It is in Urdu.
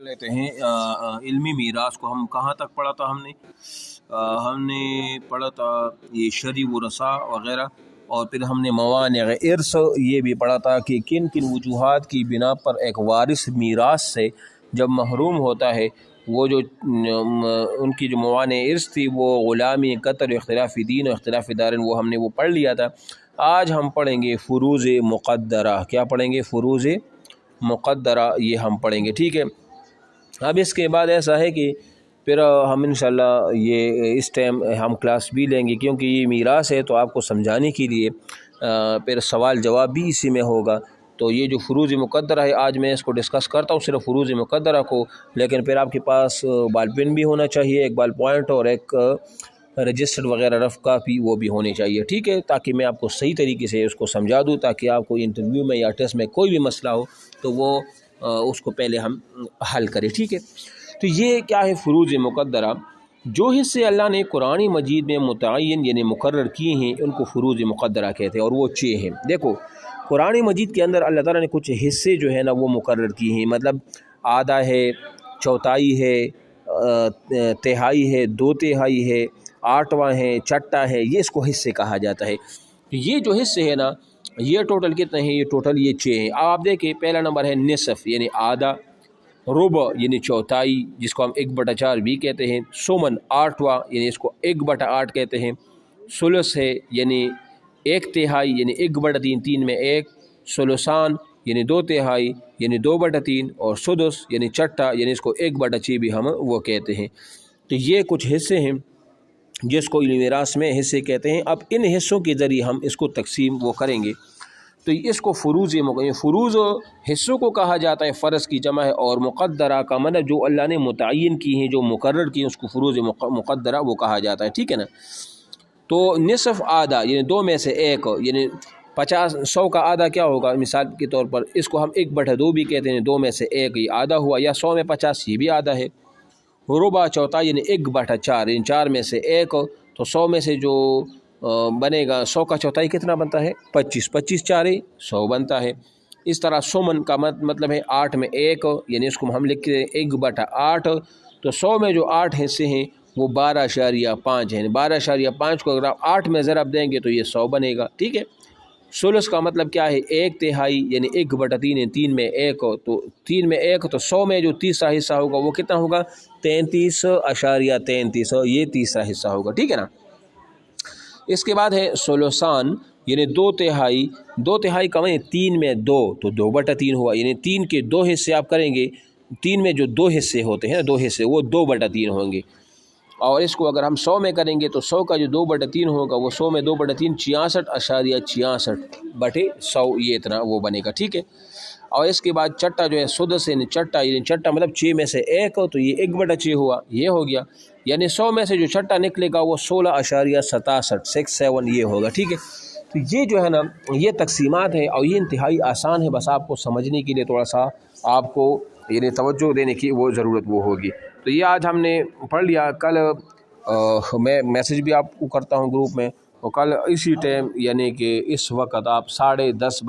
لیتے ہیں علمی میراث کو. ہم کہاں تک پڑھا تھا؟ ہم نے پڑھا تھا یہ شرع و رسا وغیرہ، اور پھر ہم نے موانع ارث یہ بھی پڑھا تھا کہ کن کن وجوہات کی بنا پر ایک وارث میراث سے جب محروم ہوتا ہے. وہ جو ان کی جو موانع ارث تھی وہ غلامی، قتل، اختلاف دین اور اختلاف دارن، وہ ہم نے وہ پڑھ لیا تھا. آج ہم پڑھیں گے فروض مقدرہ. کیا پڑھیں گے؟ فروض مقدرہ یہ ہم پڑھیں گے. ٹھیک ہے. اب اس کے بعد ایسا ہے کہ پھر ہم انشاءاللہ یہ اس ٹائم ہم کلاس بھی لیں گے، کیونکہ یہ میراث ہے تو آپ کو سمجھانے کے لیے پھر سوال جواب بھی اسی میں ہوگا. تو یہ جو فروض مقدرہ ہے آج میں اس کو ڈسکس کرتا ہوں، صرف فروض مقدرہ کو، لیکن پھر آپ کے پاس بال پین بھی ہونا چاہیے، ایک بال پوائنٹ اور ایک رجسٹر وغیرہ رف کاپی وہ بھی ہونی چاہیے. ٹھیک ہے، تاکہ میں آپ کو صحیح طریقے سے اس کو سمجھا دوں، تاکہ آپ کو انٹرویو میں یا ٹیسٹ میں کوئی بھی مسئلہ ہو تو وہ اس کو پہلے ہم حل کریں. ٹھیک ہے. تو یہ کیا ہے فروض مقدرہ؟ جو حصے اللہ نے قرآن مجید میں متعین یعنی مقرر کیے ہیں ان کو فروض مقدرہ کہتے ہیں، اور وہ 6 ہیں. دیکھو قرآن مجید کے اندر اللہ تعالیٰ نے کچھ حصے جو ہے نا وہ مقرر کیے ہیں، مطلب آدھا ہے، چوتھائی ہے، تہائی ہے، 2/3 ہے، 8واں ہے، چھٹا ہے، یہ اس کو حصے کہا جاتا ہے. یہ جو حصے ہیں نا یہ ٹوٹل کتنے ہیں؟ یہ ٹوٹل یہ 6 ہیں. اب آپ دیکھیں پہلا نمبر ہے نصف یعنی آدھا، ربع یعنی چوتھائی جس کو ہم 1/4 بھی کہتے ہیں، سمن 8واں یعنی اس کو 1/8 کہتے ہیں، ثلث ہے یعنی 1/3 یعنی 1/3، 3 میں 1، ثلثان یعنی 2/3 یعنی 2/3، اور سدس یعنی چھٹا یعنی اس کو 1/6 بھی ہم وہ کہتے ہیں. تو یہ کچھ حصے ہیں جس کو علم میراث میں حصے کہتے ہیں. اب ان حصوں کے ذریعے ہم اس کو تقسیم وہ کریں گے. تو اس کو فروض حصوں کو کہا جاتا ہے، فرض کی جمع ہے، اور مقدرہ کا مطلب جو اللہ نے متعین کی ہیں، جو مقرر کی ہیں، اس کو فروض مقدرہ وہ کہا جاتا ہے. ٹھیک ہے نا. تو نصف آدھا یعنی 2 میں سے 1 یعنی 100 کا آدھا کیا ہوگا؟ مثال کے طور پر اس کو ہم 1/2 بھی کہتے ہیں، 2 میں سے 1 یہ آدھا ہوا، یا 100 میں 50 یہ بھی آدھا ہے. ربع چوتھائی یعنی 1/4 یعنی 4 میں سے 1، تو 100 میں سے جو بنے گا 100 کا چوتھائی کتنا بنتا ہے؟ 25، 25 4 100 بنتا ہے. اس طرح سمن کا مطلب ہے 8 میں 1 یعنی اس کو ہم لکھتے ہیں 1/8، تو 100 میں جو 8 حصے ہیں وہ 12.5 ہیں. 12.5 کو اگر آپ 8 میں ضرب دیں گے تو یہ 100 بنے گا. ٹھیک ہے. ثلث کا مطلب کیا ہے؟ 1/3 یعنی 1/3 ہے، 3 میں 1، تو 3 میں 1، تو 100 میں جو تیسرا حصہ ہوگا وہ کتنا ہوگا؟ 33.33، یہ تیسرا حصہ ہوگا. ٹھیک ہے نا. اس کے بعد ہے ثلثان یعنی 2/3. 2/3 کا معنی 3 میں 2، تو 2/3 ہوا، یعنی 3 کے 2 حصے آپ کریں گے. 3 میں جو 2 حصے ہوتے ہیں نا، 2 حصے، وہ 2/3 ہوں گے. اور اس کو اگر ہم 100 میں کریں گے تو 100 کا جو 2/3 ہوگا وہ 100 میں 2/3 66.66/100 یہ اتنا وہ بنے گا. ٹھیک ہے. اور اس کے بعد چٹا جو ہے سدس یعنی چٹا مطلب 6 میں سے 1، تو یہ 1/6 ہوا، یہ ہو گیا. یعنی 100 میں سے جو چھٹا نکلے گا وہ 16.67 یہ ہوگا. ٹھیک ہے. تو یہ جو ہے نا یہ تقسیمات ہیں، اور یہ انتہائی آسان ہے، بس آپ کو سمجھنے کے لیے تھوڑا سا آپ کو یعنی توجہ دینے کی وہ ضرورت وہ ہوگی. تو یہ آج ہم نے پڑھ لیا. کل میں میسج بھی آپ کو کرتا ہوں گروپ میں، اور کل اسی ٹائم یعنی کہ اس وقت آپ 10:30